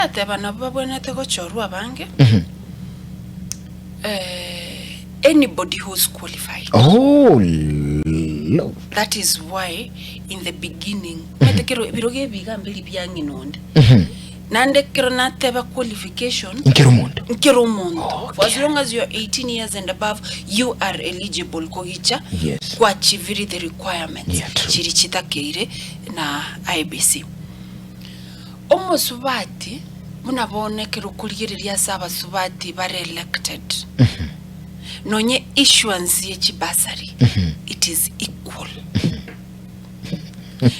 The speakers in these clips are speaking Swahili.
ateba nabo bwenete gochorwa bange. Anybody who's qualified. Oh, love. That is why in the beginning metekero biroge bigambeli byanginonde. Nande kero nateba qualification nkero mondo. For as long as you are 18 years and above, you are eligible kogicha yes. achieve the requirements. Chiri chitakeire na IBC. Omosubati munabone kero kuligereria saba subati bare elected. Nonye issuance ye chibasari. It is equal.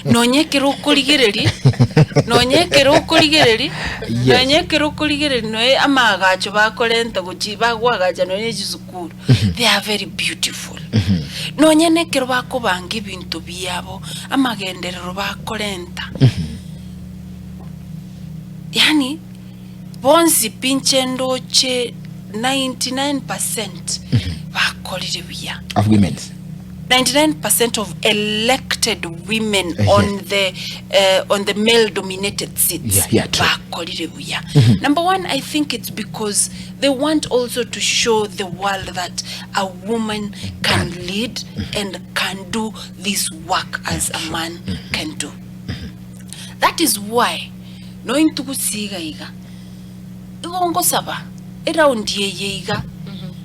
Nonye kero kuligereri noe amagacho bakolenta guchiba gwagacha nonye chisukuru. They are very beautiful. Nonye nekero bakobanga ibintu byabo amagenderero bakolenta. Yani bonsi pinchendo che 99% bakolire biya of women. 99% of elected women on the male dominated seats bakolire biya. Number one, I think it's because they want also to show the world that a woman can lead and can do this work as a man can do. That is why no intukusiga iga igongo saba around yeiga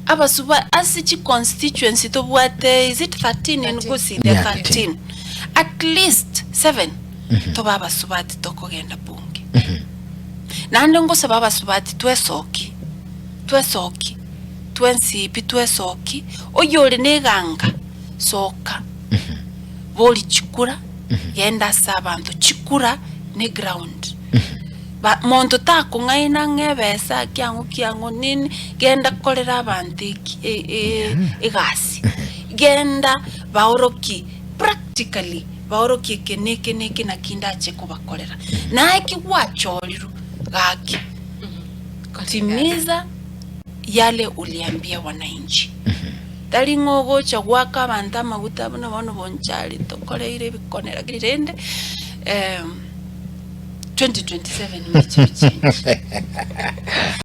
abasuba asichi constituency to what is it 13 and go see the 13 at least 7 to baba subati to kogenda bunge nande ngo saba basubati twesoki twensipi twesoki oyole neganga soka boli chikura yenda sabantu chikura ne ground ba monto tako ngaina ngebesa kyangu nini genda kolera abantu egasi genda baoroki practically baoroki keneke na kindache kubakolera na ikiwacholiru gaki timiza yale uliambia wananchi tali ngogo cha gwaka banta maguta bana bano bonchali tokoleire bikonera girende 2027 change.